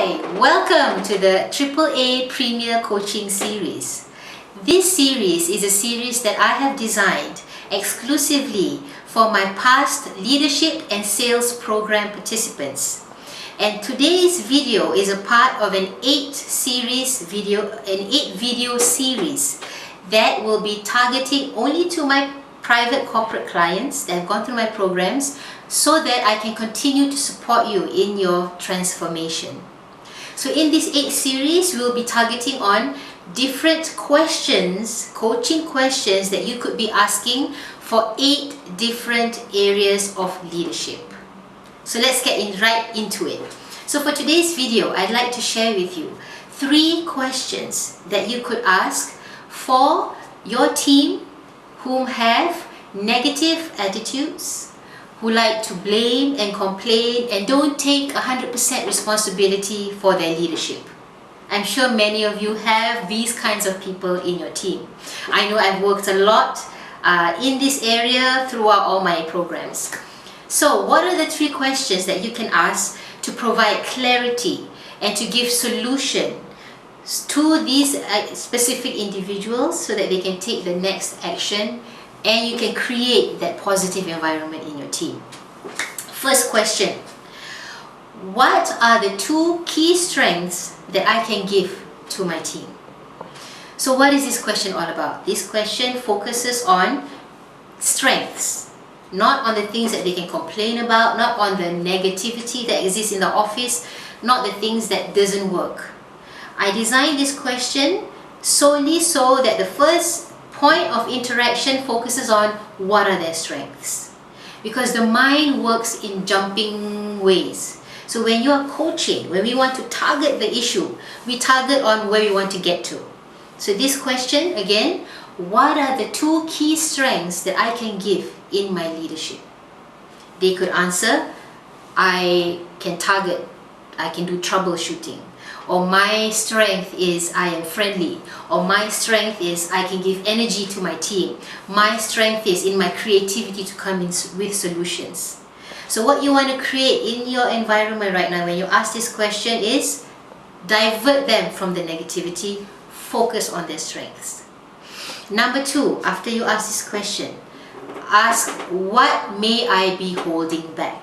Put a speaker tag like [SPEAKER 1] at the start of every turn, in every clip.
[SPEAKER 1] Hi, welcome to the AAA Premier Coaching Series. This series is a series that I have designed exclusively for my past leadership and sales program participants. And today's video is a part of an 8 video series that will be targeting only to my private corporate clients that have gone through my programs, so that I can continue to support you in your transformation. So in this 8 series, we'll be targeting on different questions, coaching questions that you could be asking for 8 different areas of leadership. So let's get right into it. So for today's video, I'd like to share with you 3 questions that you could ask for your team whom have negative attitudes, who like to blame and complain and don't take 100% responsibility for their leadership. I'm sure many of you have these kinds of people in your team. I know I've worked a lot in this area throughout all my programs. So what are the 3 questions that you can ask to provide clarity and to give solution to these specific individuals so that they can take the next action and you can create that positive environment in your team? First question: what are the 2 key strengths that I can give to my team? So what is this question all about? This question focuses on strengths, not on the things that they can complain about, not on the negativity that exists in the office, not the things that doesn't work. I designed this question solely so that the first point of interaction focuses on what are their strengths, because the mind works in jumping ways. So when you are coaching, when we want to target the issue, we target on where we want to get to. So this question again, what are the 2 key strengths that I can give in my leadership? They could answer, I can target, I can do troubleshooting, or my strength is I am friendly, or my strength is I can give energy to my team, my strength is in my creativity to come in with solutions. So what you want to create in your environment right now when you ask this question is divert them from the negativity, focus on their strengths. Number 2, after you ask this question, ask, what may I be holding back?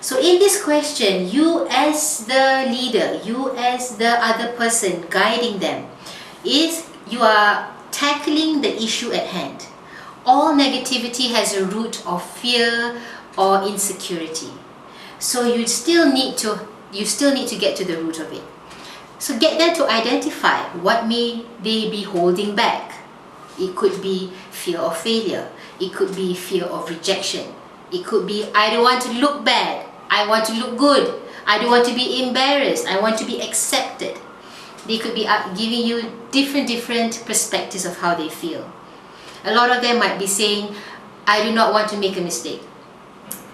[SPEAKER 1] So in this question, you as the leader, you as the other person guiding them, you are tackling the issue at hand. All negativity has a root of fear or insecurity. So you still need to get to the root of it. So get them to identify what may they be holding back. It could be fear of failure. It could be fear of rejection. It could be, I don't want to look bad. I want to look good. I don't want to be embarrassed. I want to be accepted. They could be giving you different perspectives of how they feel. A lot of them might be saying, I do not want to make a mistake.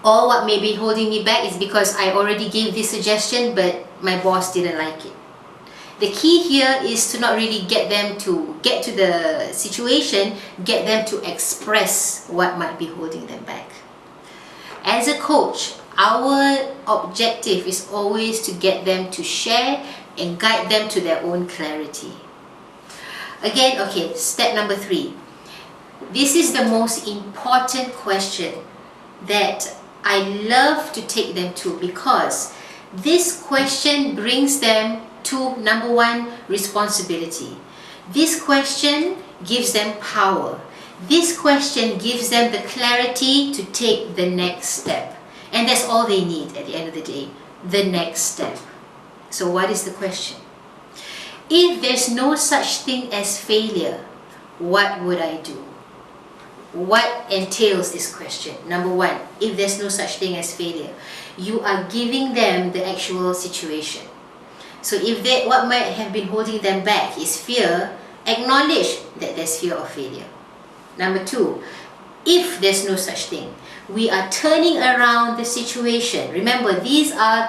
[SPEAKER 1] Or what may be holding me back is because I already gave this suggestion but my boss didn't like it. The key here is to not really get them to get to the situation, get them to express what might be holding them back. As a coach, our objective is always to get them to share and guide them to their own clarity. Again, okay, step number 3. This is the most important question that I love to take them to, because this question brings them to, number 1, responsibility. This question gives them power. This question gives them the clarity to take the next step. And that's all they need at the end of the day, the next step. So what is the question? If there's no such thing as failure, what would I do? What entails this question? Number 1, if there's no such thing as failure, you are giving them the actual situation. So if what might have been holding them back is fear, acknowledge that there's fear of failure. Number 2, if there's no such thing, we are turning around the situation. Remember, these are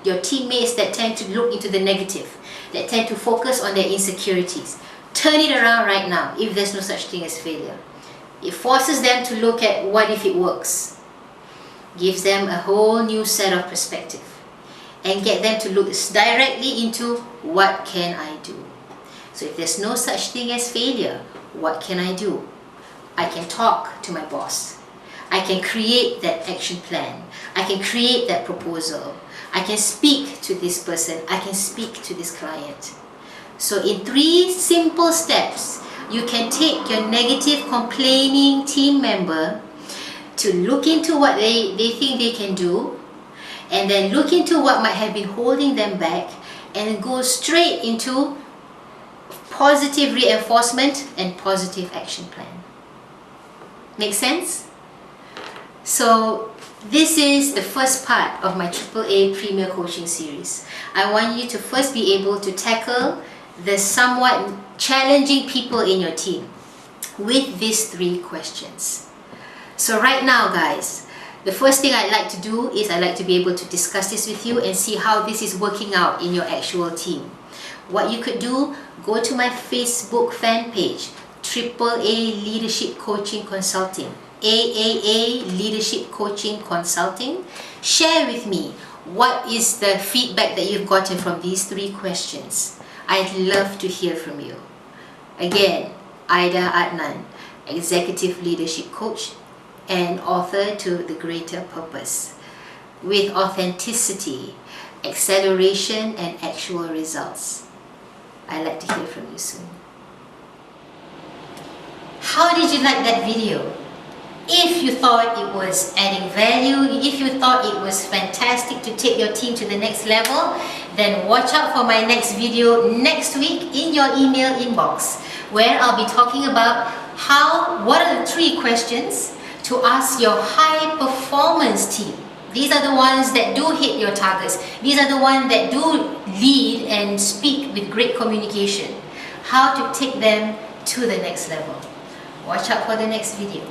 [SPEAKER 1] your teammates that tend to look into the negative, that tend to focus on their insecurities. Turn it around right now if there's no such thing as failure. It forces them to look at what if it works. Gives them a whole new set of perspective. and get them to look directly into what can I do. So if there's no such thing as failure, what can I do? I can talk to my boss. I can create that action plan. I can create that proposal. I can speak to this person. I can speak to this client. So in 3 simple steps, you can take your negative complaining team member to look into what they think they can do, and then look into what might have been holding them back, and go straight into positive reinforcement and positive action plan. Make sense? So this is the first part of my AAA Premier Coaching Series. I want you to first be able to tackle the somewhat challenging people in your team with these 3 questions. So right now, guys, the first thing I'd like to do is I'd like to be able to discuss this with you and see how this is working out in your actual team. What you could do, go to my Facebook fan page, AAA Leadership Coaching Consulting, AAA Leadership Coaching Consulting. Share with me what is the feedback that you've gotten from these 3 questions. I'd love to hear from you. Again, Aida Adnan, Executive Leadership Coach and author to The Greater Purpose, with authenticity, acceleration and actual results. I'd like to hear from you soon. How did you like that video? If you thought it was adding value, if you thought it was fantastic to take your team to the next level, then watch out for my next video next week in your email inbox, where I'll be talking about what are the 3 questions to ask your high performance team. These are the ones that do hit your targets. These are the ones that do lead and speak with great communication. How to take them to the next level. Watch out for the next video.